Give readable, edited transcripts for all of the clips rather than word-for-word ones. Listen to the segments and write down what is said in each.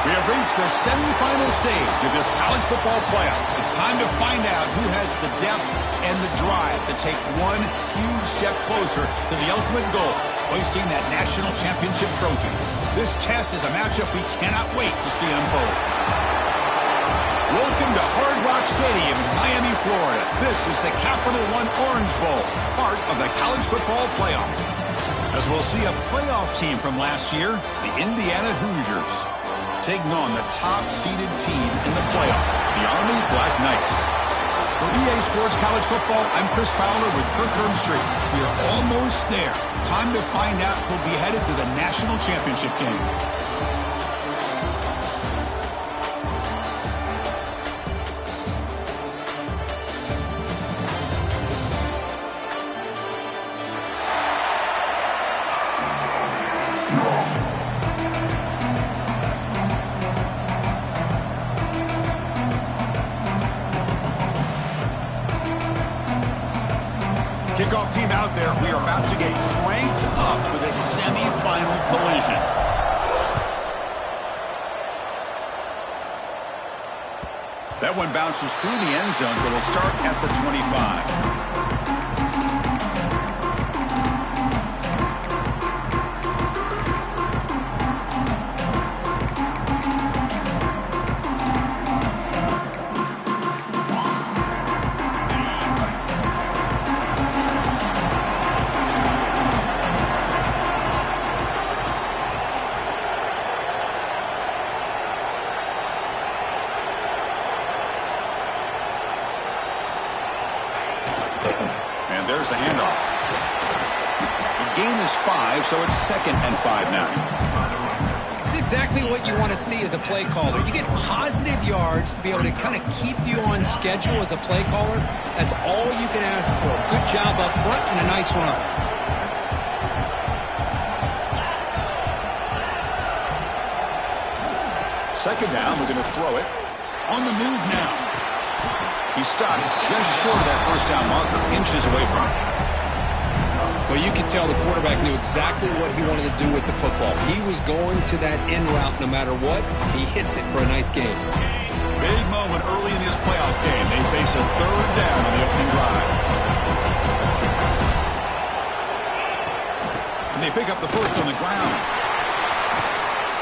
We have reached the semifinal stage of this college football playoff. It's time to find out who has the depth and the drive to take one huge step closer to the ultimate goal, hoisting that national championship trophy. This test is a matchup we cannot wait to see unfold. Welcome to Hard Rock Stadium in Miami, Florida. This is the Capital One Orange Bowl, part of the college football playoff. As we'll see a playoff team from last year, the Indiana Hoosiers, taking on the top-seeded team in the playoff, the Army Black Knights. For EA Sports College Football, I'm Chris Fowler with Kirk Herbstreit. We are almost there. Time to find out who'll be headed to the national championship game. Kickoff team out there. We are about to get cranked up for the semifinal collision. That one bounces through the end zone, so they'll start at the 25. And there's the handoff. The game is 5, so it's 2nd and 5 now. This is exactly what you want to see as a play caller. You get positive yards to be able to kind of keep you on schedule as a play caller. That's all you can ask for. Good job up front and a nice run. Second down, we're going to throw it. On the move now. He stopped just short of that first down marker, inches away from it. Well, you can tell the quarterback knew exactly what he wanted to do with the football. He was going to that end route no matter what. He hits it for a nice gain. Big moment early in this playoff game. They face a third down on the opening drive. And they pick up the first on the ground.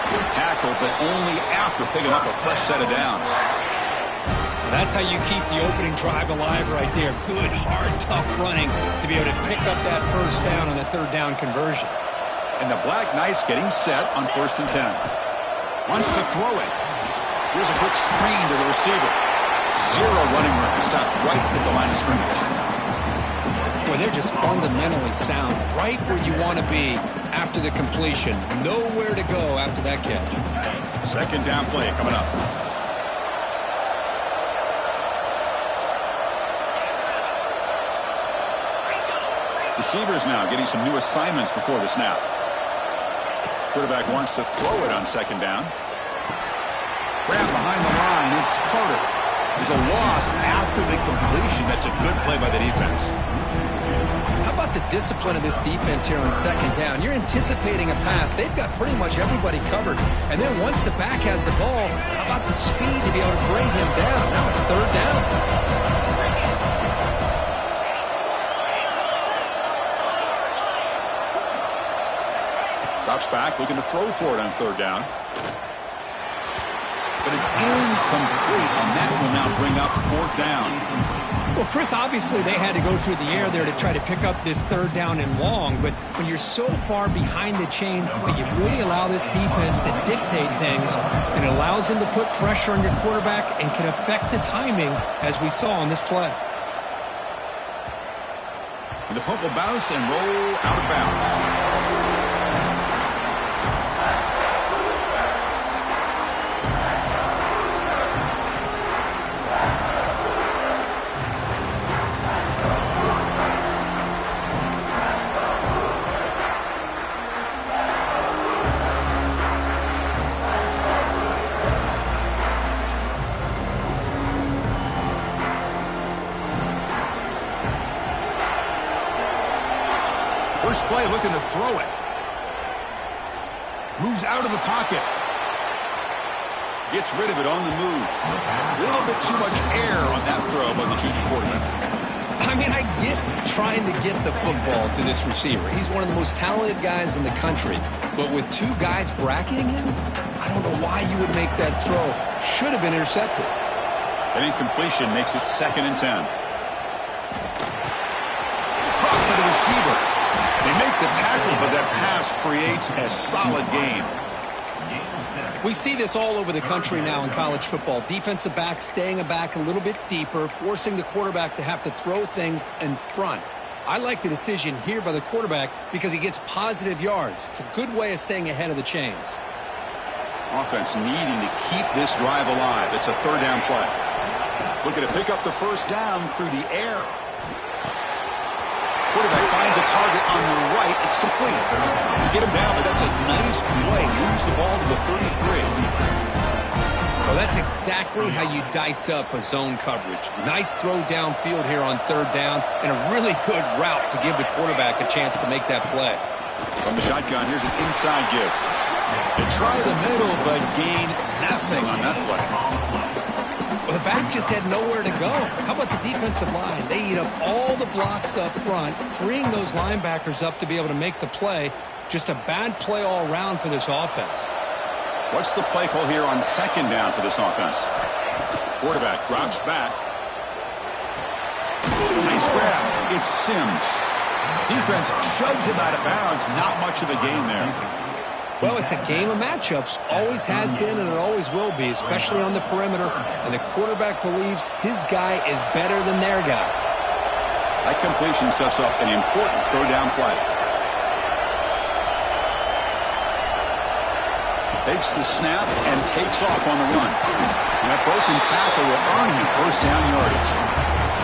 Good tackle, but only after picking up a fresh set of downs. That's how you keep the opening drive alive right there. Good, hard, tough running to be able to pick up that first down on the third down conversion. And the Black Knights getting set on 1st and 10. Wants to throw it. Here's a quick screen to the receiver. Zero running room to stop right at the line of scrimmage. Boy, they're just fundamentally sound. Right where you want to be after the completion. Nowhere to go after that catch. Second down play coming up. Receivers now getting some new assignments before the snap. Quarterback wants to throw it on 2nd down. Grab behind the line. It's Carter. There's a loss after the completion. That's a good play by the defense. How about the discipline of this defense here on 2nd down? You're anticipating a pass. They've got pretty much everybody covered. And then once the back has the ball, how about the speed to be able to bring him down? Now it's 3rd down. Drops back, looking to throw for it on third down. But it's incomplete, and that will now bring up fourth down. Well, Chris, obviously they had to go through the air there to try to pick up this third down and long, but when you're so far behind the chains, you really allow this defense to dictate things, and it allows them to put pressure on your quarterback and can affect the timing, as we saw on this play. And the punt will bounce and roll out of bounds. First play looking to throw it. Moves out of the pocket. Gets rid of it on the move. A little bit too much air on that throw by the junior quarterback. I mean, I get trying to get the football to this receiver. He's one of the most talented guys in the country. But with two guys bracketing him, I don't know why you would make that throw. Should have been intercepted. An incompletion makes it 2nd and 10. Caught by the receiver. They make the tackle, but that pass creates a solid gain. We see this all over the country now in college football. Defensive backs staying back a little bit deeper, forcing the quarterback to have to throw things in front. I like the decision here by the quarterback because he gets positive yards. It's a good way of staying ahead of the chains. Offense needing to keep this drive alive. It's a third down play. Looking to pick up the first down through the air. Quarterback finds a target on the right. It's complete. You get him down, but that's a nice play. Moves the ball to the 33. Well, that's exactly how you dice up a zone coverage. Nice throw downfield here on third down, and a really good route to give the quarterback a chance to make that play. From the shotgun, here's an inside give. They try the middle, but gain nothing on that play. Well, the back just had nowhere to go. How about the defensive line? They eat up all the blocks up front, freeing those linebackers up to be able to make the play. Just a bad play all around for this offense. What's the play call here on second down for this offense? Quarterback drops back. Nice grab. It's Sims. Defense shoves him out of bounds. Not much of a gain there. Well, it's a game of matchups. Always has been and it always will be, especially on the perimeter. And the quarterback believes his guy is better than their guy. That completion sets up an important third down play. Takes the snap and takes off on the run. And that broken tackle will earn him first down yardage.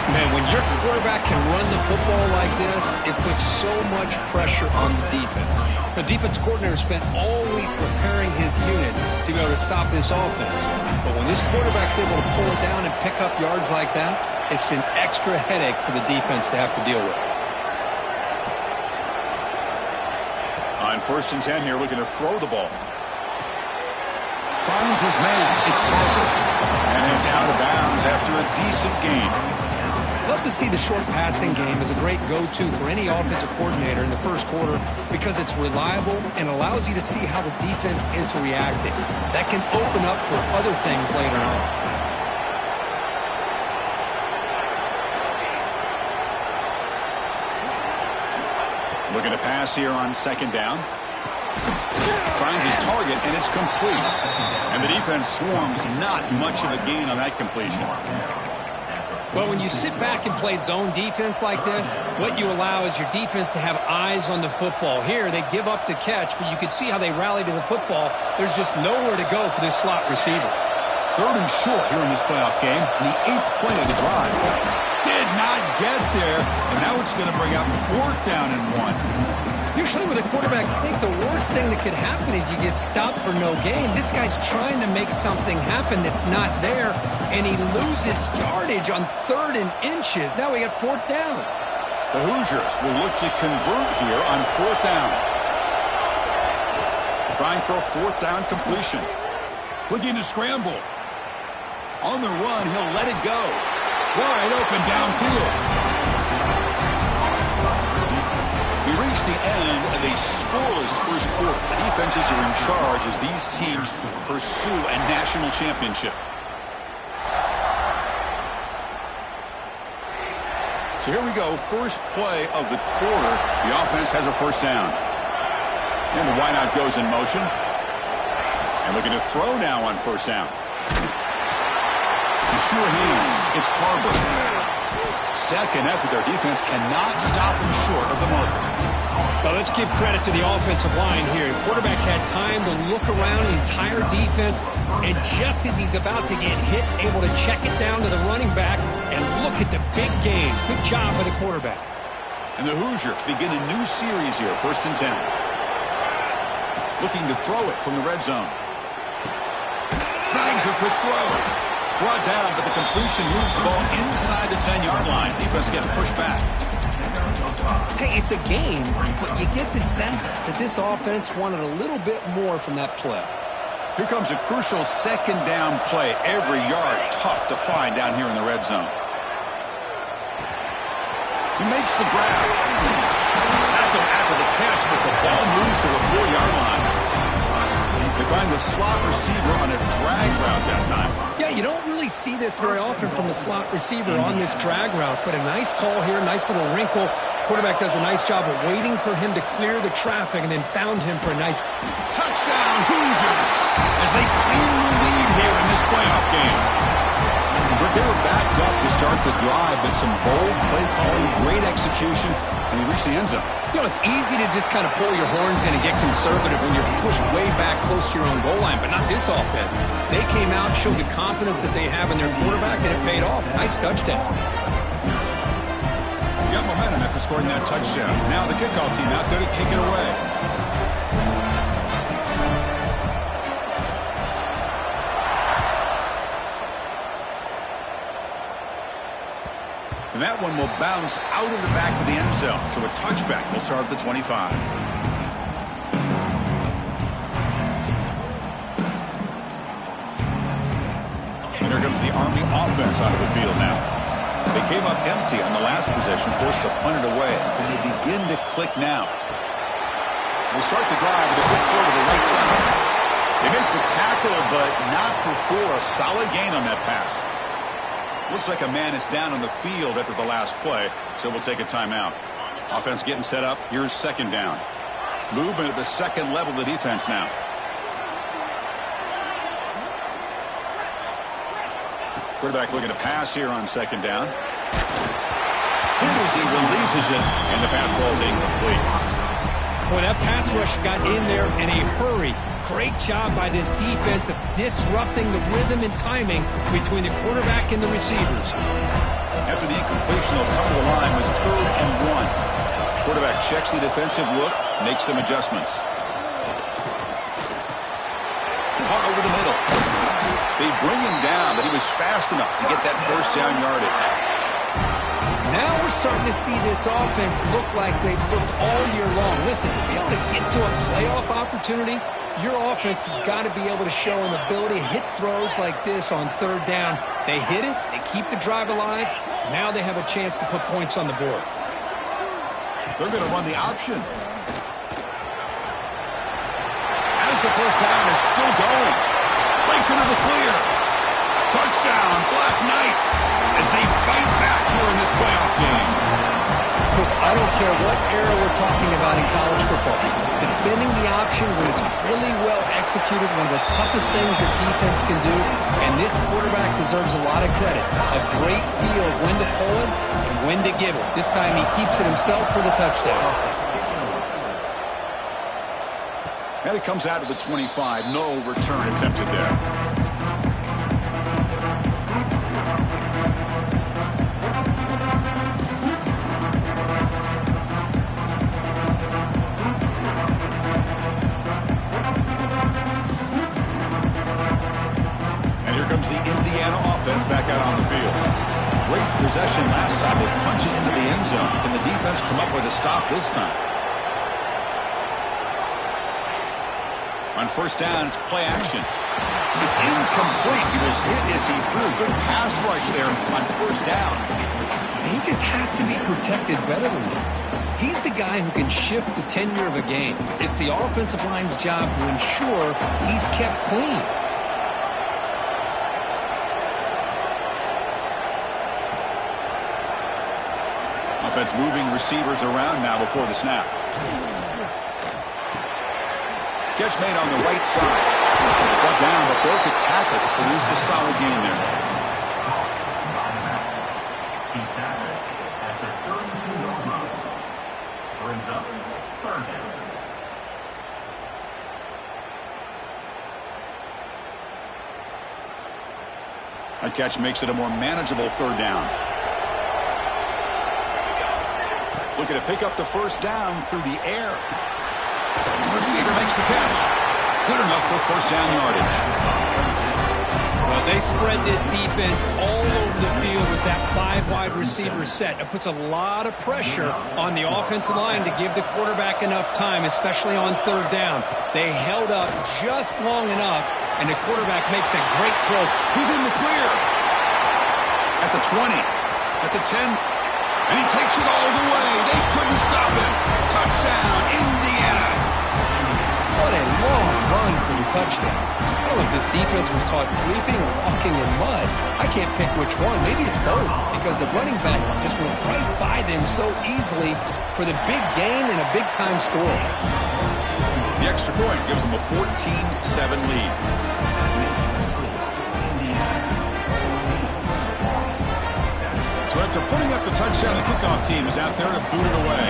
Man, when your quarterback can run the football like this, it puts so much pressure on the defense. The defense coordinator spent all week preparing his unit to be able to stop this offense. But when this quarterback's able to pull it down and pick up yards like that, it's an extra headache for the defense to have to deal with. On 1st and 10 here, looking to throw the ball. Finds his man. It's Parker. And it's out of bounds after a decent gain. Love to see the short passing game as a great go-to for any offensive coordinator in the first quarter because it's reliable and allows you to see how the defense is reacting. That can open up for other things later on. Looking to pass here on second down. Finds his target, and it's complete. And the defense swarms. Not much of a gain on that completion. Well, when you sit back and play zone defense like this, what you allow is your defense to have eyes on the football. Here, they give up the catch, but you can see how they rally to the football. There's just nowhere to go for this slot receiver. 3rd and short here in this playoff game. The 8th play of the drive. Did not get there, and now it's going to bring up 4th down and 1. Usually with a quarterback sneak, the worst thing that could happen is you get stopped for no gain. This guy's trying to make something happen that's not there, and he loses yardage on 3rd and inches. Now we got 4th down. The Hoosiers will look to convert here on 4th down. Trying for a 4th down completion. Looking to scramble. On the run, he'll let it go. Wide open downfield. He reached the end of a scoreless first quarter. The defenses are in charge as these teams pursue a national championship. So here we go, first play of the quarter. The offense has a first down. And the wideout goes in motion. And looking to throw now on first down. Sure hands. It's Barber. Second effort, their defense cannot stop him short of the marker. Well, let's give credit to the offensive line here. The quarterback had time to look around the entire defense, and just as he's about to get hit, able to check it down to the running back, and look at the big game. Good job by the quarterback. And the Hoosiers begin a new series here, 1st and 10. Looking to throw it from the red zone. Snags a quick throw. Brought down, but the completion moves the ball inside the 10-yard line. Defense getting pushed back. Hey, it's a game, but you get the sense that this offense wanted a little bit more from that play. Here comes a crucial second down play. Every yard tough to find down here in the red zone. He makes the grab. Tackle after the catch, but the ball moves to the 4-yard line. They find the slot receiver on a drag route that time. Yeah, you don't really see this very often from a slot receiver on this drag route, but a nice call here, nice little wrinkle. Quarterback does a nice job of waiting for him to clear the traffic and then found him for a nice touchdown Hoosiers as they claim the lead here in this playoff game. But they were backed up to start the drive, but some bold play calling, great execution, and he reached the end zone. You know, it's easy to just kind of pull your horns in and get conservative when you're pushed way back close to your own goal line, but not this offense. They came out, showed the confidence that they have in their quarterback, and it paid off. Nice touchdown. Got momentum after scoring that touchdown. Now the kickoff team out there to kick it away. And that one will bounce out of the back of the end zone. So a touchback will start at the 25. And here comes the Army offense out of the field now. They came up empty on the last possession, forced to punt it away. And they begin to click now. They start the drive with a quick throw to the right side. They make the tackle, but not before a solid gain on that pass. Looks like a man is down on the field after the last play, so we'll take a timeout. Offense getting set up. Here's second down. Movement at the second level of the defense now. Quarterback looking to pass here on second down. Hit as he releases it, and the pass ball is incomplete. Boy, that pass rush got in there in a hurry. Great job by this defense of disrupting the rhythm and timing between the quarterback and the receivers. After the incompletion, they'll come to the line with 3rd and 1. Quarterback checks the defensive look, makes some adjustments. Caught over the middle. They bring him down, but he was fast enough to get that first down yardage. Now we're starting to see this offense look like they've looked all year long. Listen, to be able to get to a playoff opportunity, your offense has got to be able to show an ability to hit throws like this on 3rd down. They hit it, they keep the drive alive. Now they have a chance to put points on the board. They're going to run the option. As the first down is still going. Breaks into the clear. Touchdown, Black Knights, as they fight back here in this playoff game. Chris, I don't care what era we're talking about in college football. Defending the option when it's really well executed, one of the toughest things that defense can do, and this quarterback deserves a lot of credit. A great feel of when to pull it and when to give it. This time he keeps it himself for the touchdown. And it comes out of the 25. No return attempted there. And here comes the Indiana offense back out on the field. Great possession last time. They punch it into the end zone. Can the defense come up with a stop this time? On first down, it's play action. It's incomplete. He was hit as he threw. Good pass rush there on first down. He just has to be protected better than that. He's the guy who can shift the tenure of a game. It's the offensive line's job to ensure he's kept clean. Offense moving receivers around now before the snap. Catch made on the right side. Brought down, but broke a tackle to produce a solid gain there. He's tackled at the 32-yard line. Brings up third down. That catch makes it a more manageable third down. Looking to pick up the first down through the air. The receiver makes the catch. Good enough for first down yardage. Well, they spread this defense all over the field with that 5 wide receiver set. It puts a lot of pressure on the offensive line to give the quarterback enough time, especially on third down. They held up just long enough, and the quarterback makes a great throw. He's in the clear. At the 20. At the 10. And he takes it all the way. They couldn't stop him. Touchdown, Indiana. What a long run for the touchdown. I don't know if this defense was caught sleeping or walking in mud. I can't pick which one. Maybe it's both, because the running back just went right by them so easily for the big gain and a big-time score. The extra point gives them a 14-7 lead. So after putting up the touchdown, the kickoff team is out there to boot it away.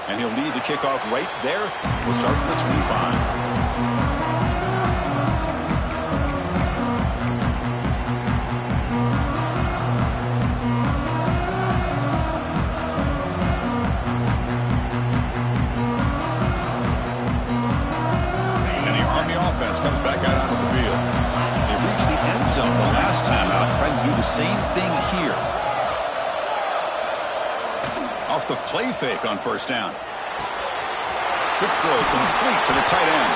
And he'll lead the kickoff right there. We'll start from the 25. Comes back out onto the field. They reached the end zone the last time out, trying to do the same thing here. Off the play fake on first down. Quick throw complete to the tight end.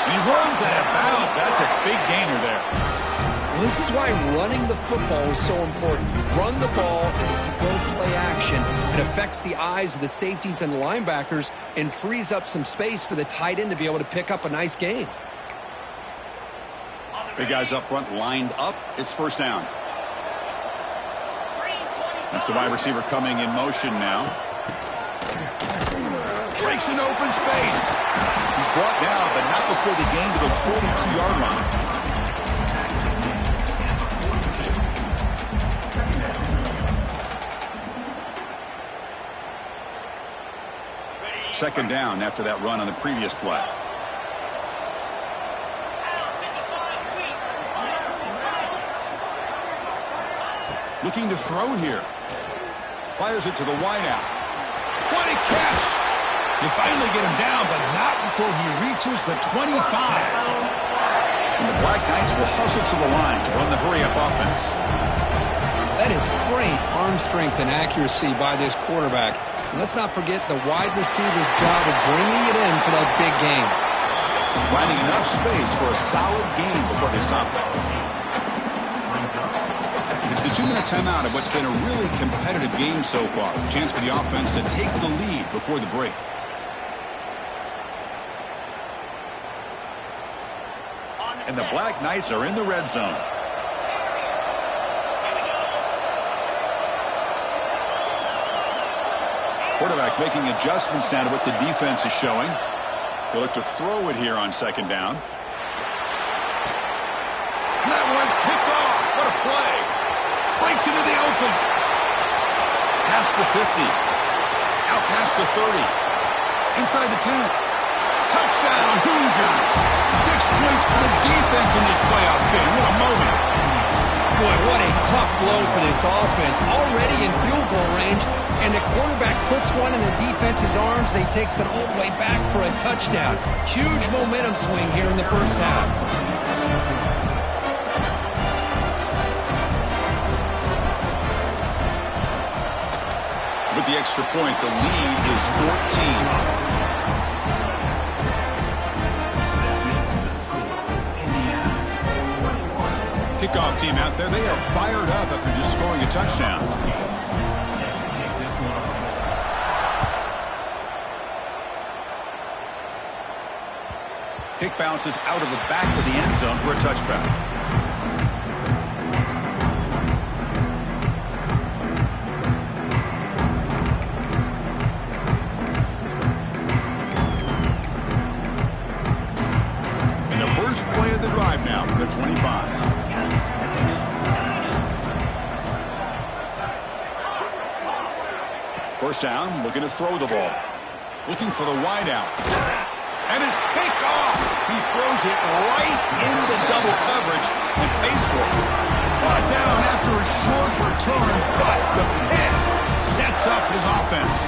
And he runs that out. That's a big gainer there. Well, this is why running the football is so important. You run the ball, and if you go play action, it affects the eyes of the safeties and the linebackers and frees up some space for the tight end to be able to pick up a nice gain. Big guys up front lined up. It's first down. That's the wide receiver coming in motion now. Breaks an open space. He's brought down, but not before the gain to the 42-yard line. Second down after that run on the previous play. Looking to throw here. Fires it to the wideout. What a catch! You finally get him down, but not before he reaches the 25. And the Black Knights will hustle to the line to run the hurry-up offense. That is great arm strength and accuracy by this quarterback. And let's not forget the wide receiver's job of bringing it in for that big game. Finding enough space for a solid gain before they stop it. It's the 2-minute timeout of what's been a really competitive game so far. Chance for the offense to take the lead before the break. And the Black Knights are in the red zone. Quarterback making adjustments now to what the defense is showing. They'll look to throw it here on second down. And that one's picked off. What a play. Breaks into the open. Past the 50. Out past the 30. Inside the 10. Touchdown, Hoosiers. 6 points for the defense in this playoff game. What a moment. Boy, what a tough blow for this offense. Already in field goal range, and the quarterback puts one in the defense's arms, and he takes it all the way back for a touchdown. Huge momentum swing here in the first half. With the extra point, the lead is 14. kickoff team out there, they are fired up after just scoring a touchdown. Kick bounces out of the back of the end zone for a touchback. Play of the drive now from the 25. First down, looking to throw the ball. Looking for the wide out. And it's picked off. He throws it right into double coverage and pays for it. Brought down after a short return, but the pick sets up his offense.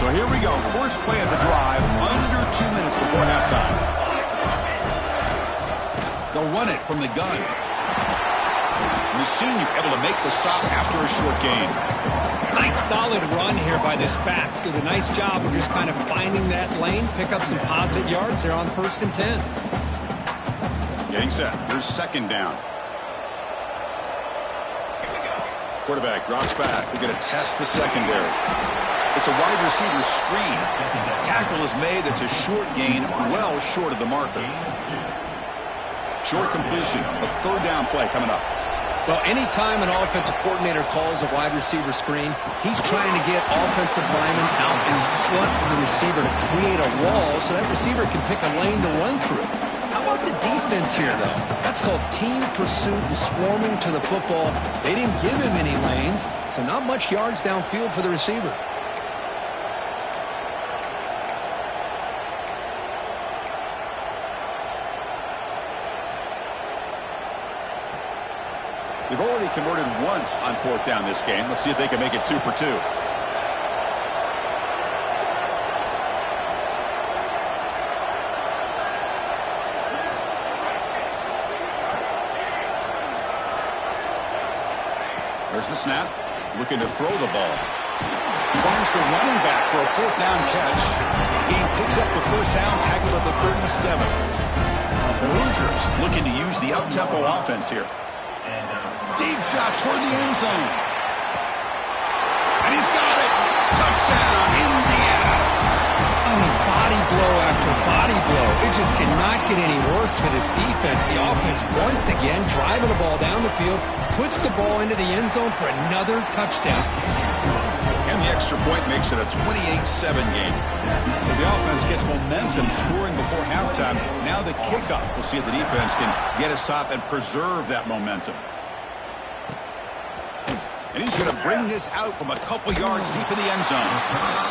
So here we go, first play of the drive, under 2 minutes before halftime. They'll run it from the gun. And the senior able to make the stop after a short gain. Nice solid run here by this back. Did a nice job of just kind of finding that lane, pick up some positive yards there on 1st and 10. Getting set, here's second down. Quarterback drops back. We're going to test the secondary. It's a wide receiver screen. Tackle is made. That's a short gain, well short of the marker. Short completion. A third down play coming up. Well, anytime an offensive coordinator calls a wide receiver screen, he's trying to get offensive linemen out in front of the receiver to create a wall so that receiver can pick a lane to run through. How about the defense here, though? That's called team pursuit and swarming to the football. They didn't give him any lanes, so not much yards downfield for the receiver. They've already converted once on fourth down this game. Let's see if they can make it 2 for 2. There's the snap. Looking to throw the ball. Finds the running back for a fourth down catch. The game picks up the first down, tackled at the 37. The Hoosiers looking to use the up-tempo offense here. Deep shot toward the end zone. And he's got it. Touchdown, Indiana. I mean, body blow after body blow. It just cannot get any worse for this defense. The offense, once again, driving the ball down the field, puts the ball into the end zone for another touchdown. And the extra point makes it a 28-7 game. So the offense gets momentum scoring before halftime. Now the kickoff. We'll see if the defense can get a stop and preserve that momentum. And he's going to bring this out from a couple yards deep in the end zone.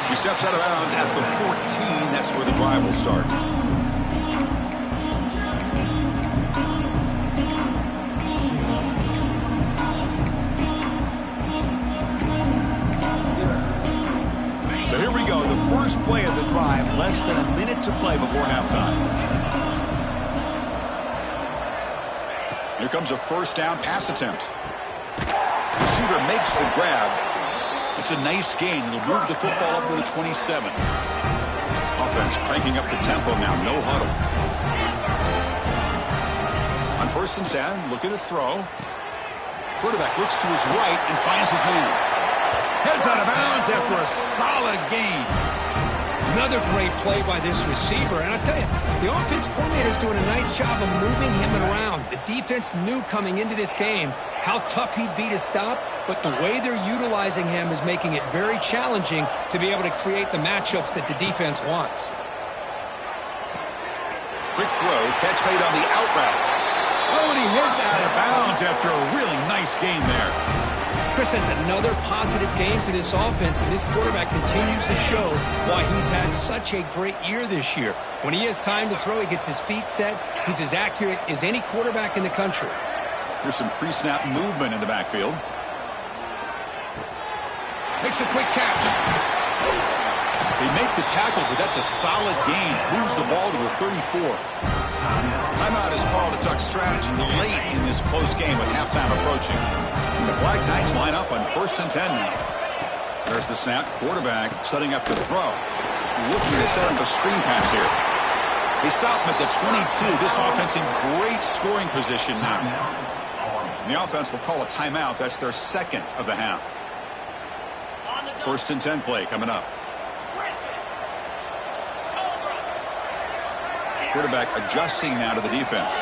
He steps out of bounds at the 14. That's where the drive will start. So here we go, the first play of the drive, less than a minute to play before halftime. Here comes a first down pass attempt. Receiver makes the grab. It's a nice gain. He'll move the football up to the 27. Offense cranking up the tempo now. No huddle. On 1st and 10, looking to throw. Quarterback looks to his right and finds his man. Heads out of bounds after a solid gain. Another great play by this receiver. And I'll tell you, the offense coordinator is doing a nice job of moving him around. The defense knew coming into this game how tough he'd be to stop, but the way they're utilizing him is making it very challenging to be able to create the matchups that the defense wants. Quick throw, catch made on the out route. Oh, and he heads out of bounds after a really nice gain there. Chris, that's another positive game for this offense, and this quarterback continues to show why he's had such a great year this year. When he has time to throw, he gets his feet set. He's as accurate as any quarterback in the country. Here's some pre-snap movement in the backfield. Makes a quick catch. They make the tackle, but that's a solid gain. Moves the ball to the 34. Timeout is called to duck strategy late in this close game with halftime approaching. The Black Knights line up on 1st and 10 now. There's the snap. Quarterback setting up to throw. looking to set up a screen pass here. They stop him at the 22. This offense in great scoring position now. The offense will call a timeout. That's their second of the half. 1st and 10 play coming up. Quarterback adjusting now to the defense.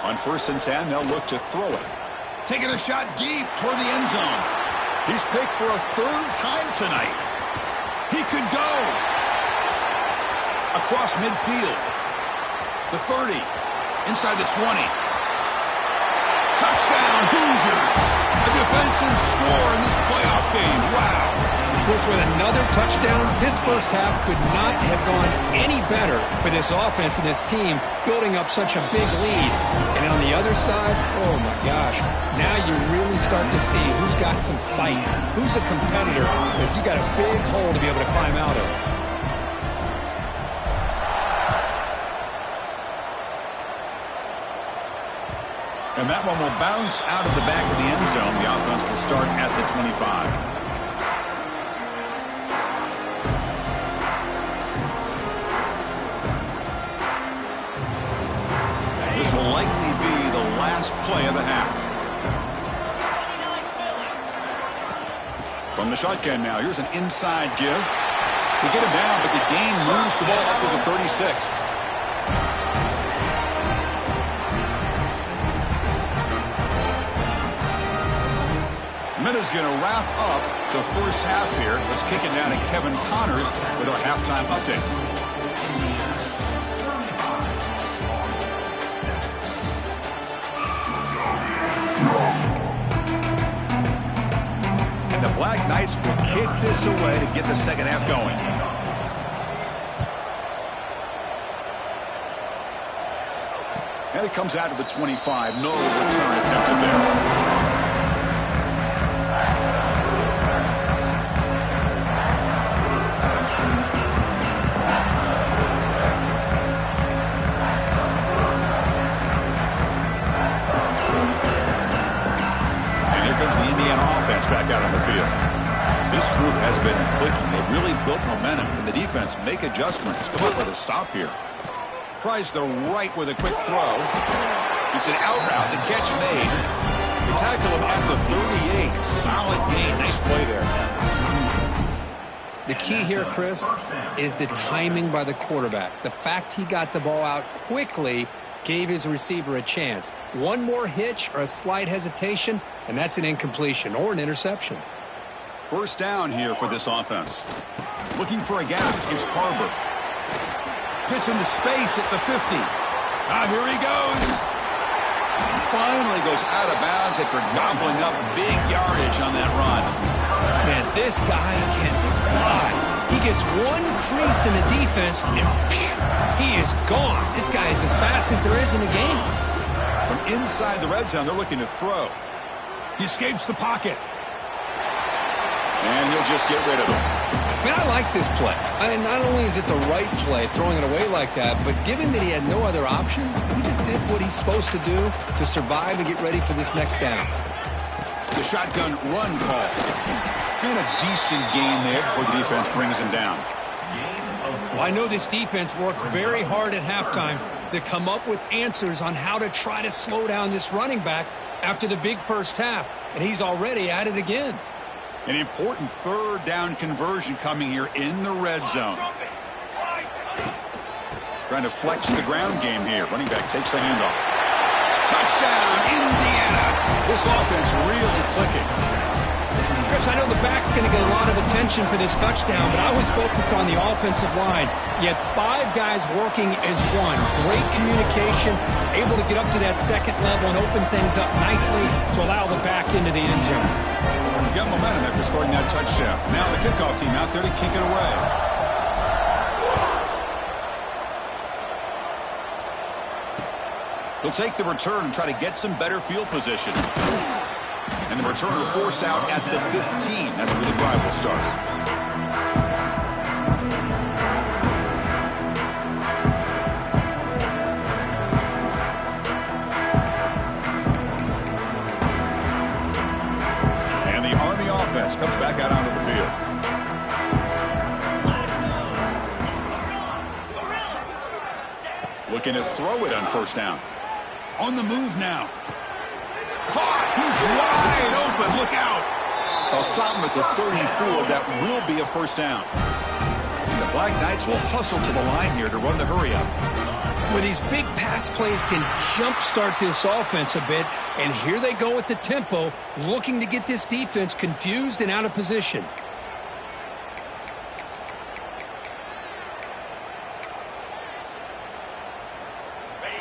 On 1st and 10, they'll look to throw it. Taking a shot deep toward the end zone. He's picked for a 3rd time tonight. He could go across midfield. The 30. Inside the 20. Touchdown, Hoosiers. A defensive score in this playoff game. Wow. Of course, with another touchdown, this first half could not have gone any better for this offense and this team, building up such a big lead. And on the other side, oh my gosh, now you really start to see who's got some fight, who's a competitor, because you got a big hole to be able to climb out of. And that one will bounce out of the back of the end zone. The offense will start at the 25. This will likely be the last play of the half. From the shotgun now, here's an inside give. They get him down, but the gain moves the ball up to the 36. Minuta's going to wrap up the first half here. Let's kick it down to Kevin Connors with our halftime update. And the Black Knights will kick this away to get the second half going. And it comes out to the 25. No return attempted there. Back out on the field. This group has been clicking. They've really built momentum. Can the defense make adjustments? Come up with a stop here. Tries the right with a quick throw. It's an out route. The catch made. They tackle him at the 38. Solid gain. Nice play there. The key here, Chris, is the timing by the quarterback. The fact he got the ball out quickly gave his receiver a chance. One more hitch or a slight hesitation, and that's an incompletion or an interception. First down here for this offense. Looking for a gap. It's Carver. Hits into space at the 50. Here he goes. Finally goes out of bounds after gobbling up big yardage on that run. Man, this guy can fly. He gets one crease in the defense, and he is gone. This guy is as fast as there is in the game. From inside the red zone, they're looking to throw. He escapes the pocket. And he'll just get rid of him. Man, I like this play. Not only is it the right play, throwing it away like that, but given that he had no other option, he just did what he's supposed to do to survive and get ready for this next down. The shotgun run call. And a decent gain there before the defense brings him down. Well, I know this defense worked very hard at halftime to come up with answers on how to try to slow down this running back after the big first half, and he's already at it again. An important 3rd down conversion coming here in the red zone. Trying to flex the ground game here. Running back takes the handoff. Touchdown, Indiana. This offense really clicking. Chris, I know the back's going to get a lot of attention for this touchdown, but I was focused on the offensive line. You had 5 guys working as one. Great communication, able to get up to that second level and open things up nicely to allow the back into the end zone. Got momentum after scoring that touchdown. Now the kickoff team out there to kick it away. He'll take the return and try to get some better field position. And the returner forced out at the 15. That's where the drive will start. And the Army offense comes back out onto the field. Looking to throw it on first down. On the move now. Caught. He's wide open. Look out. They'll stop him at the 34. That will be a first down. And the Black Knights will hustle to the line here to run the hurry up. Where these big pass plays can jumpstart this offense a bit, and here they go with the tempo, looking to get this defense confused and out of position.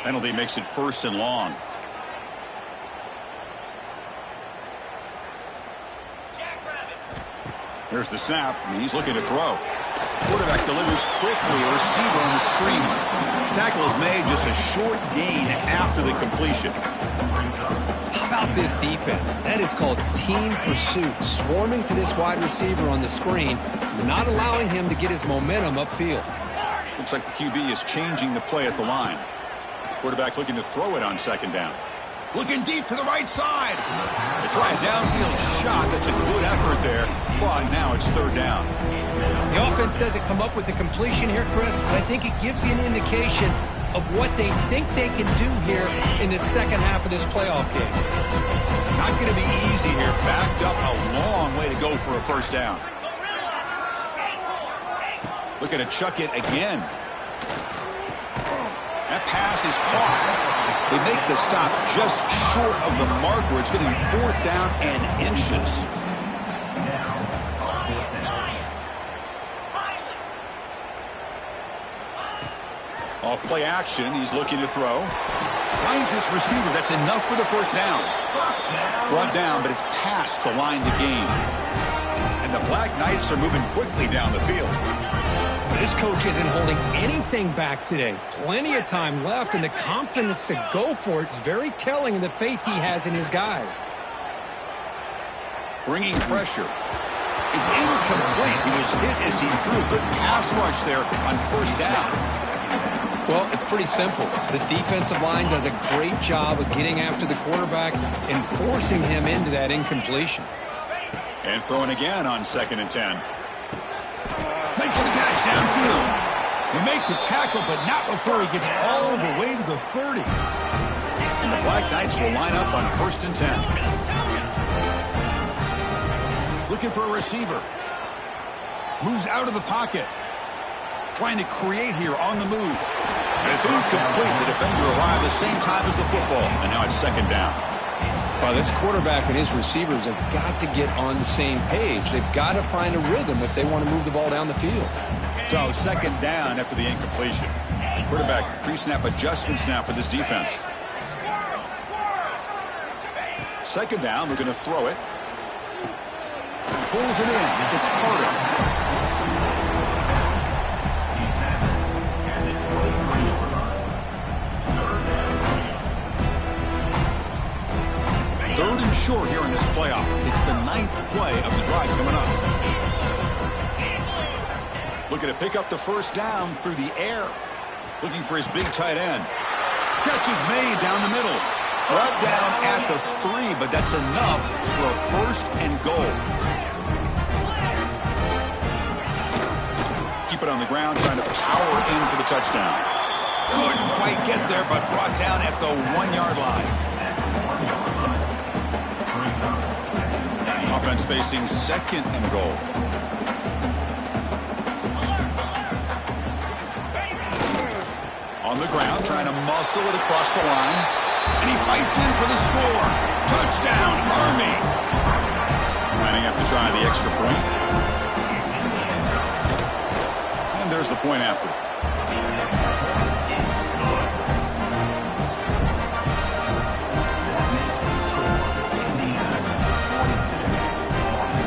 Penalty makes it 1st and long. There's the snap, and he's looking to throw. Quarterback delivers quickly, a receiver on the screen. Tackle is made, just a short gain after the completion. How about this defense? That is called team pursuit. Swarming to this wide receiver on the screen, not allowing him to get his momentum upfield. Looks like the QB is changing the play at the line. Quarterback looking to throw it on 2nd down. Looking deep to the right side. They try a downfield shot. That's a good effort there. But now it's 3rd down. The offense doesn't come up with the completion here, Chris, but I think it gives you an indication of what they think they can do here in the second half of this playoff game. Not going to be easy here. Backed up a long way to go for a first down. Looking to chuck it again. That pass is caught. They make the stop just short of the marker. It's going to be 4th down and inches. Off play action, he's looking to throw. Finds this receiver. That's enough for the first down. Brought down, but it's past the line to gain. And the Black Knights are moving quickly down the field. This coach isn't holding anything back today. Plenty of time left, and the confidence to go for it is very telling of the faith he has in his guys. Bringing pressure. It's incomplete. He was hit as he threw a good pass rush there on first down. Well, it's pretty simple. The defensive line does a great job of getting after the quarterback and forcing him into that incompletion. And throwing again on 2nd and 10. Makes the catch downfield. They make the tackle, but not before he gets all the way to the 30. And the Black Knights will line up on 1st and 10. Looking for a receiver. Moves out of the pocket. Trying to create here on the move. And it's incomplete. The defender arrived the same time as the football. And now it's 2nd down. Well, this quarterback and his receivers have got to get on the same page. They've got to find a rhythm if they want to move the ball down the field. So 2nd down after the incompletion. Quarterback pre-snap adjustments now for this defense. 2nd down, we're going to throw it. Pulls it in. It's Carter. Third and short here in this playoff. It's the 9th play of the drive coming up. Looking to pick up the first down through the air. Looking for his big tight end. Catch is made down the middle. Brought down at the 3, but that's enough for a 1st and goal. Keep it on the ground, trying to power in for the touchdown. Couldn't quite get there, but brought down at the 1-yard line. Offense facing 2nd and goal. On the ground, trying to muscle it across the line. And he fights in for the score. Touchdown, Army. Lining up to try the extra point. And there's the point after.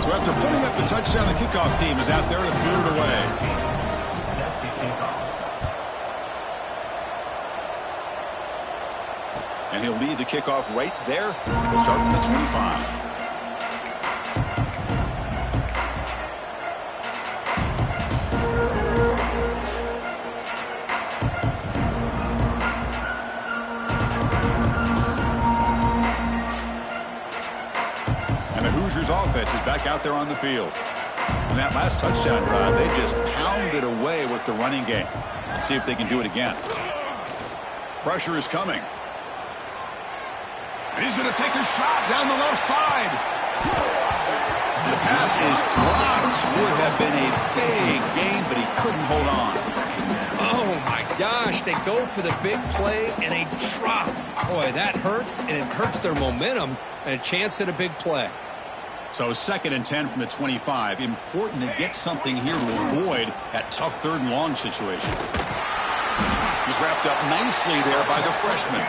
So after putting up the touchdown, the kickoff team is out there to boot it away. And he'll lead the kickoff right there. He'll start from the 25. And the Hoosiers offense is back out there on the field. In that last touchdown drive, they just pounded away with the running game. Let's see if they can do it again. Pressure is coming. And he's going to take a shot down the left side. And the pass is dropped. Would have been a big gain, but he couldn't hold on. Oh, my gosh. They go for the big play, and they drop. Boy, that hurts, and it hurts their momentum and a chance at a big play. So 2nd and 10 from the 25. Important to get something here to avoid that tough 3rd and long situation. He's wrapped up nicely there by the freshman.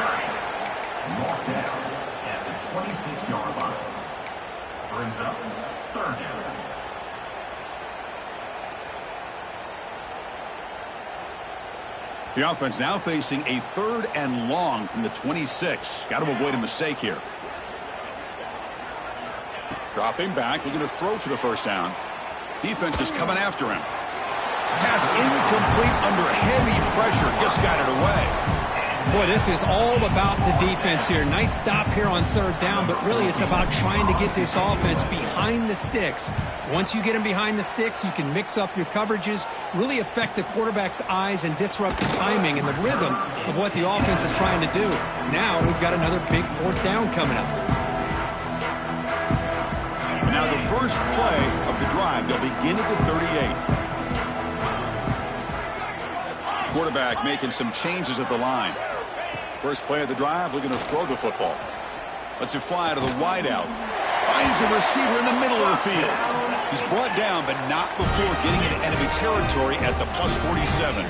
Knocked down at the 26-yard line. Brings up 3rd down. The offense now facing a 3rd and long from the 26. Got to avoid a mistake here. Dropping back, looking to throw for the 1st down. Defense is coming after him. Pass incomplete under heavy pressure. Just got it away. Boy, this is all about the defense here. Nice stop here on 3rd down, but really it's about trying to get this offense behind the sticks. Once you get them behind the sticks, you can mix up your coverages, really affect the quarterback's eyes and disrupt the timing and the rhythm of what the offense is trying to do. Now we've got another big 4th down coming up. Now the first play of the drive, they'll begin at the 38. Quarterback making some changes at the line. First play of the drive, looking to throw the football. Lets it fly to the wideout. Finds a receiver in the middle of the field. He's brought down, but not before getting into enemy territory at the +47.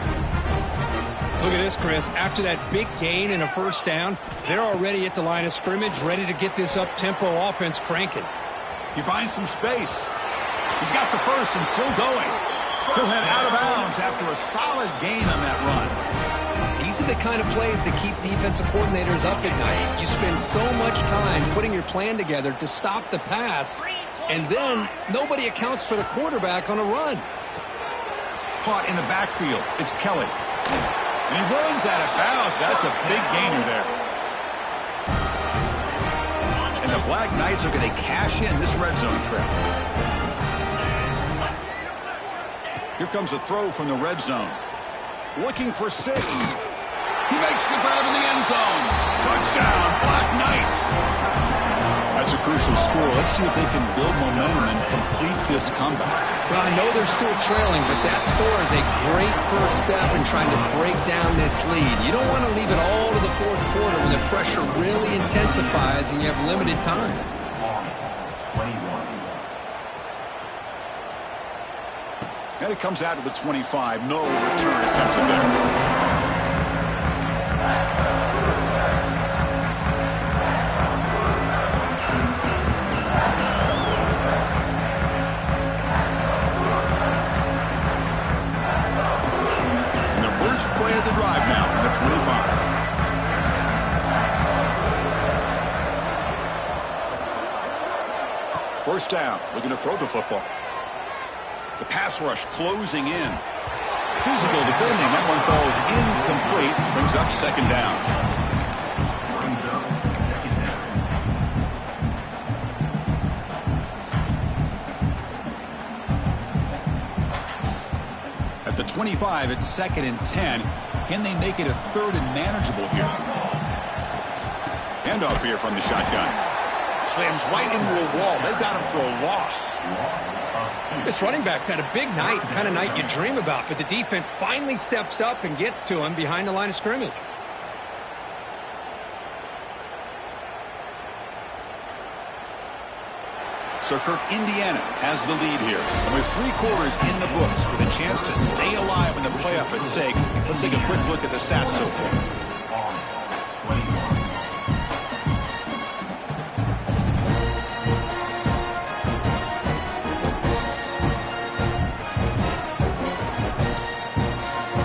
Look at this, Chris. After that big gain and a 1st down, they're already at the line of scrimmage, ready to get this up-tempo offense cranking. He finds some space. He's got the 1st and still going. He'll head out of bounds after a solid gain on that run. These are the kind of plays that keep defensive coordinators up at night. You spend so much time putting your plan together to stop the pass, and then nobody accounts for the quarterback on a run. Caught in the backfield. It's Kelly. And he runs out of bounds. That's a big gainer there. And the Black Knights are going to cash in this red zone trip. Here comes a throw from the red zone. Looking for 6. He makes the grab in the end zone. Touchdown, Black Knights. That's a crucial score. Let's see if they can build momentum and complete this comeback. Well, I know they're still trailing, but that score is a great first step in trying to break down this lead. You don't want to leave it all to the 4th quarter when the pressure really intensifies and you have limited time. 21. And it comes out to the 25. No return attempted there. First play of the drive now from the 25. First down, looking to throw the football. The pass rush closing in. Physical defending, that one falls incomplete. Brings up 2nd down. Brings up 2nd down. At the 25, it's 2nd and 10. Can they make it a 3rd and manageable here? Handoff here from the shotgun. Slams right into a wall. They've got him for a loss. This running back's had a big night, the kind of night you dream about, but the defense finally steps up and gets to him behind the line of scrimmage. So Kirk, Indiana has the lead here. And with 3 quarters in the books, with a chance to stay alive in the playoff at stake, let's take a quick look at the stats so far. On 21.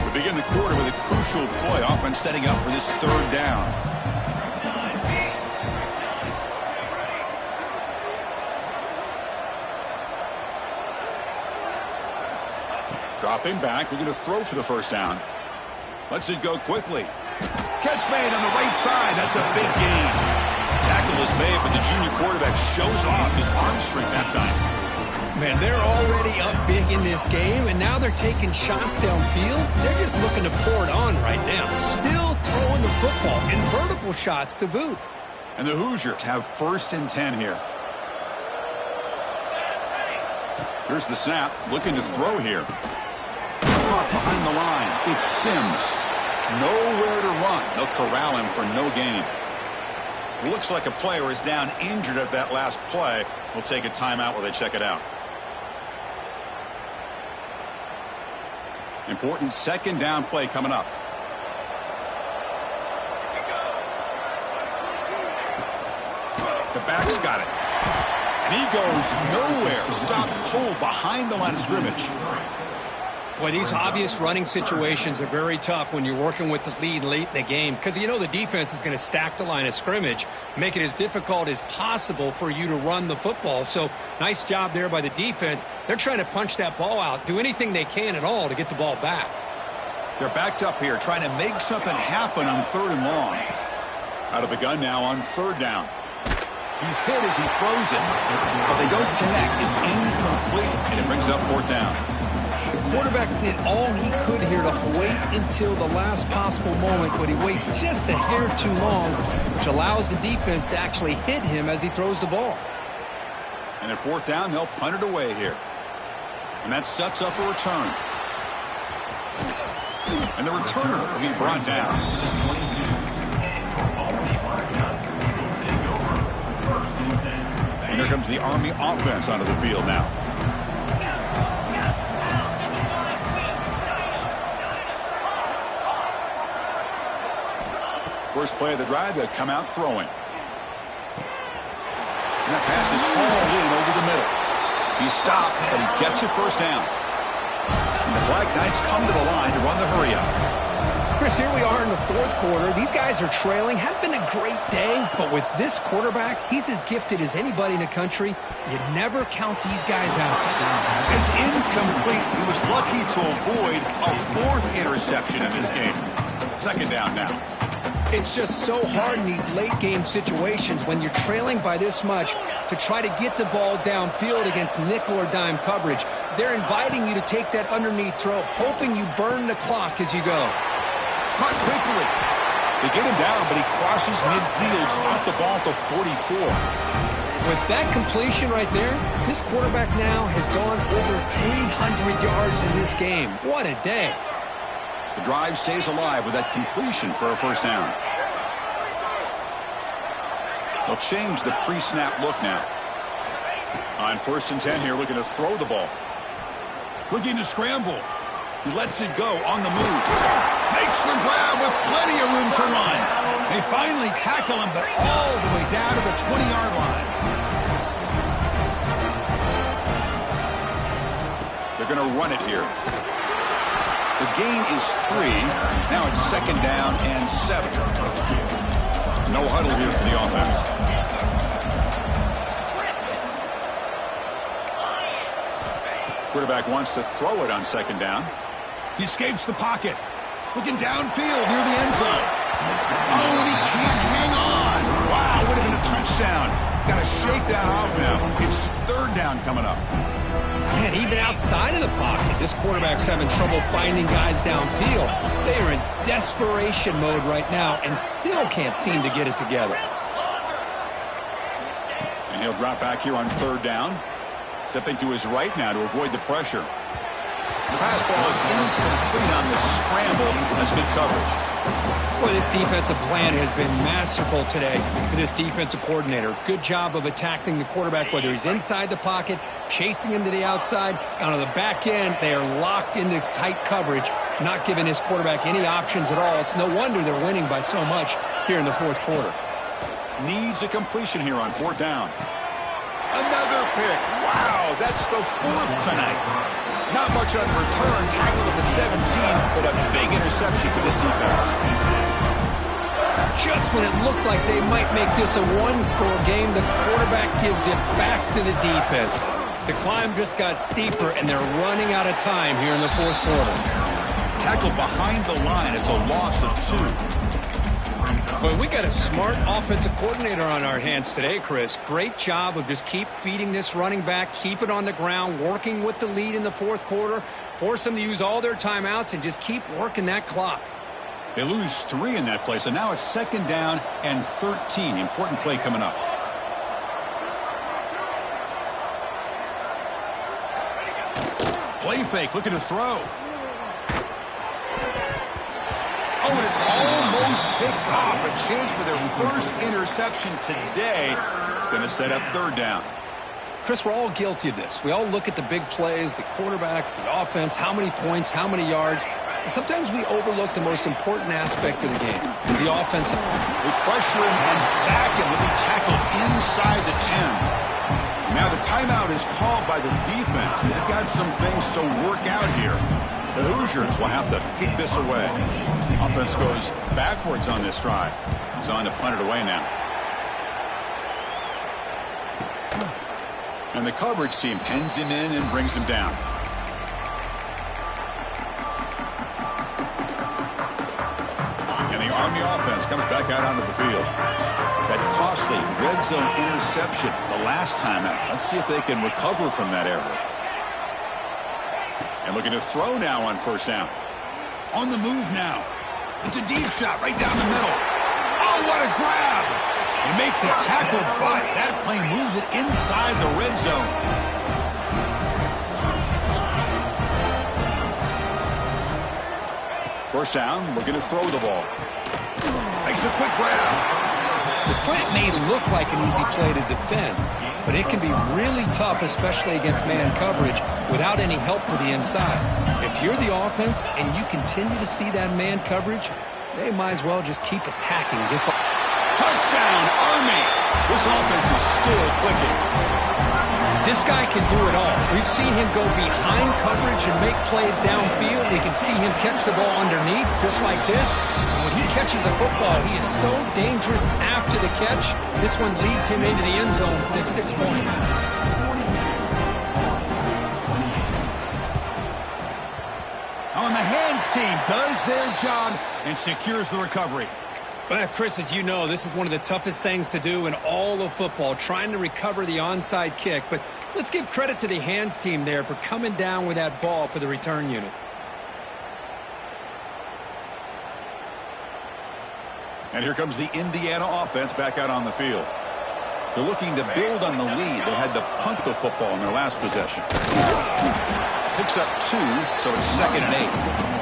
We begin the quarter with a crucial play. Offense setting up for this 3rd down. Dropping back, looking to throw for the 1st down. Lets it go quickly. Catch made on the right side. That's a big gain. Tackle is made, but the junior quarterback shows off his arm strength that time. Man, they're already up big in this game, and now they're taking shots downfield. They're just looking to pour it on right now. Still throwing the football and vertical shots to boot. And the Hoosiers have 1st and 10 here. Here's the snap, looking to throw here. Caught behind the line. It's Sims. Nowhere to run. They'll corral him for no gain. Looks like a player is down injured at that last play. We'll take a timeout while they check it out. Important 2nd down play coming up. The back's got it. And he goes nowhere. Stop pull behind the line of scrimmage. Boy, these obvious running situations are very tough when you're working with the lead late in the game because you know the defense is going to stack the line of scrimmage, make it as difficult as possible for you to run the football. So nice job there by the defense. They're trying to punch that ball out, do anything they can at all to get the ball back. They're backed up here trying to make something happen on 3rd and long. Out of the gun now on 3rd down. He's hit as he throws it, but they don't connect. It's incomplete, and it brings up 4th down. The quarterback did all he could here to wait until the last possible moment, but he waits just a hair too long, which allows the defense to actually hit him as he throws the ball. And at 4th down, they'll punt it away here. And that sets up a return. And the returner will be brought down. And here comes the Army offense onto the field now. First play of the drive, they'll come out throwing. And that pass is hauled in over the middle. He's stopped, but he gets a 1st down. And the Black Knights come to the line to run the hurry-up. Chris, here we are in the 4th quarter. These guys are trailing. Had been a great day, but with this quarterback, he's as gifted as anybody in the country. You never count these guys out. It's incomplete. He was lucky to avoid a 4th interception in this game. 2nd down now. It's just so hard in these late-game situations when you're trailing by this much to try to get the ball downfield against nickel or dime coverage. They're inviting you to take that underneath throw, hoping you burn the clock as you go. Caught quickly. They get him down, but he crosses midfield, spot the ball to 44. With that completion right there, this quarterback now has gone over 300 yards in this game. What a day. The drive stays alive with that completion for a 1st down. They'll change the pre-snap look now. On 1st and 10 here, looking to throw the ball. Looking to scramble. He lets it go on the move. Makes the grab with plenty of room to run. They finally tackle him, but all the way down to the 20-yard line. They're going to run it here. The gain is 3. Now it's 2nd down and 7. No huddle here for the offense. Quarterback wants to throw it on 2nd down. He escapes the pocket. Looking downfield near the end zone. Oh, and he can't hang on. Wow, would have been a touchdown. Got to shake that off now. It's 3rd down coming up. Man, even outside of the pocket, this quarterback's having trouble finding guys downfield. They are in desperation mode right now and still can't seem to get it together. And he'll drop back here on 3rd down. Stepping to his right now to avoid the pressure. The pass ball is incomplete on the scramble. That's good coverage. Boy, this defensive plan has been masterful today for this defensive coordinator. Good job of attacking the quarterback, whether he's inside the pocket, chasing him to the outside. Down on the back end, they are locked into tight coverage, not giving his quarterback any options at all. It's no wonder they're winning by so much here in the 4th quarter. Needs a completion here on 4th down. Another pick. Wow, that's the 4th tonight. Not much on the return. Tackled at the 17, but a big interception for this defense. Just when it looked like they might make this a one-score game, the quarterback gives it back to the defense. The climb just got steeper, and they're running out of time here in the 4th quarter. Tackled behind the line. It's a loss of 2. Well, we got a smart offensive coordinator on our hands today, Chris. Great job of just keep feeding this running back, keep it on the ground, working with the lead in the fourth quarter, force them to use all their timeouts, and just keep working that clock. They lose 3 in that play, so now it's 2nd down and 13. Important play coming up. Play fake, looking to throw. Oh, and it's almost picked off. A chance for their first interception today. Going to set up 3rd down. Chris, we're all guilty of this. We all look at the big plays, the quarterbacks, the offense, how many points, how many yards. And sometimes we overlook the most important aspect of the game, the offensive. They pressure him and sack him. He'll be tackled inside the 10. Now the timeout is called by the defense. They've got some things to work out here. The Hoosiers will have to kick this away. Offense goes backwards on this drive. He's on to punt it away now. And the coverage team pens him in and brings him down. And the Army offense comes back out onto the field. That costly red zone interception the last time out. Let's see if they can recover from that error. And looking to throw now on 1st down. On the move now. It's a deep shot right down the middle. Oh, what a grab! They make the tackle, but that play moves it inside the red zone. First down, we're going to throw the ball. Makes a quick grab. The slant may look like an easy play to defend, but it can be really tough, especially against man coverage, without any help to the inside. If you're the offense and you continue to see that man coverage, they might as well just keep attacking. Just like Touchdown, Army! This offense is still clicking. this guy can do it all. We've seen him go behind coverage and make plays downfield. We can see him catch the ball underneath, just like this. And when he catches a football, he is so dangerous after the catch. This one leads him into the end zone for the 6 points. On the hands team does their job and secures the recovery. Well, Chris, as you know, this is one of the toughest things to do in all of football, trying to recover the onside kick. But let's give credit to the hands team there for coming down with that ball for the return unit. And here comes the Indiana offense back out on the field. They're looking to build on the lead. They had to punt the football in their last possession. Picks up 2, so it's 2nd and 8.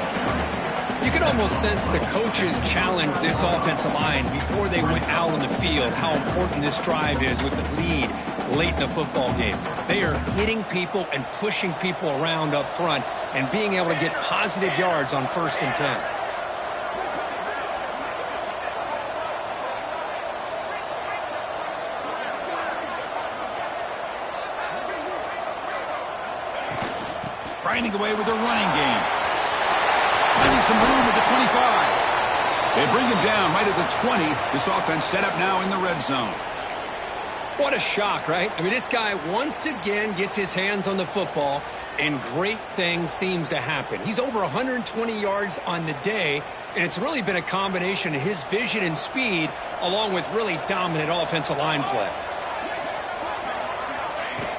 You can almost sense the coaches challenged this offensive line before they went out on the field, how important this drive is with the lead late in the football game. They are hitting people and pushing people around up front and being able to get positive yards on 1st and 10. Grinding away with their running game. Finding some room at the 25. They bring him down right at the 20. This offense set up now in the red zone. What a shock, right? I mean, this guy once again gets his hands on the football, and great things seems to happen. He's over 120 yards on the day, and it's really been a combination of his vision and speed along with really dominant offensive line play.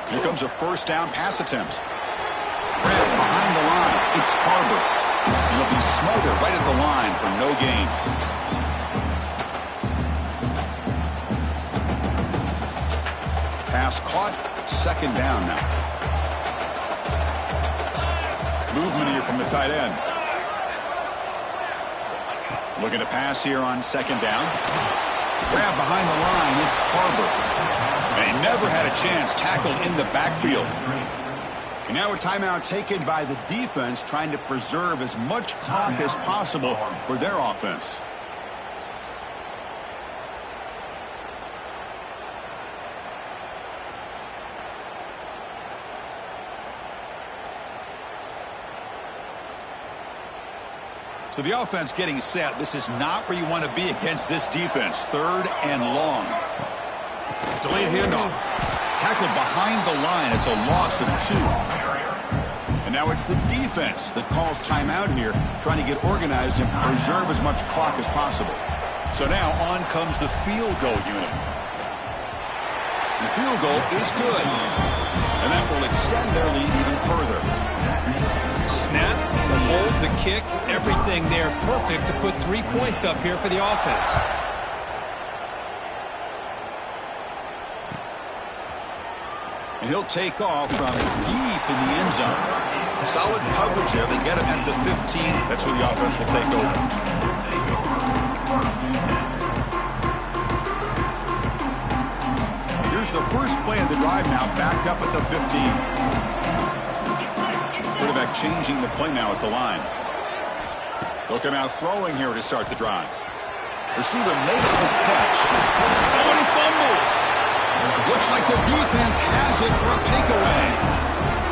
Here comes a 1st down pass attempt. Red behind the line. It's Barber. And he'll be smothered right at the line for no gain. Pass caught. 2nd down now. Movement here from the tight end. Looking to pass here on 2nd down. Grab behind the line. It's Barber. And he never had a chance, tackled in the backfield. And now a timeout taken by the defense, trying to preserve as much clock as possible for their offense. So the offense getting set. This is not where you want to be against this defense. 3rd and long. Delayed handoff. Tackled behind the line. It's a loss of 2. And now it's the defense that calls timeout here, trying to get organized and preserve as much clock as possible. So now on comes the field goal unit. The field goal is good. And that will extend their lead even further. Snap, the hold, the kick, everything there perfect to put 3 points up here for the offense. And he'll take off from deep in the end zone. Solid coverage there. They get him at the 15. That's where the offense will take over. Here's the first play of the drive now, backed up at the 15. Quarterback changing the play now at the line. They'll come out throwing here to start the drive. Receiver makes the catch. Oh, and he fumbles. Looks like the defense has it for a takeaway.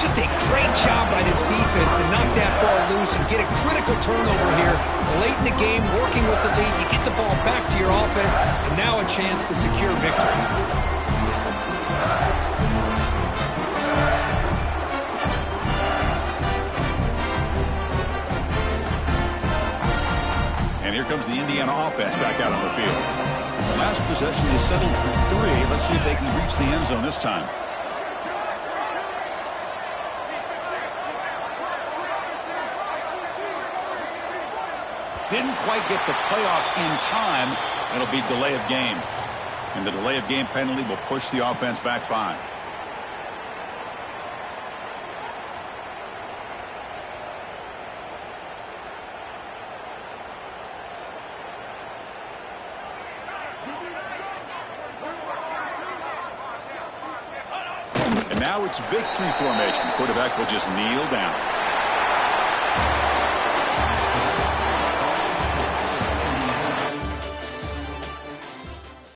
Just a great job by this defense to knock that ball loose and get a critical turnover here late in the game, working with the lead. You get the ball back to your offense, and now a chance to secure victory. And here comes the Indiana offense back out on the field. Last possession is settled for 3. Let's see if they can reach the end zone this time. Didn't quite get the playoff in time. It'll be delay of game. And the delay of game penalty will push the offense back 5. And now it's victory formation. The quarterback will just kneel down.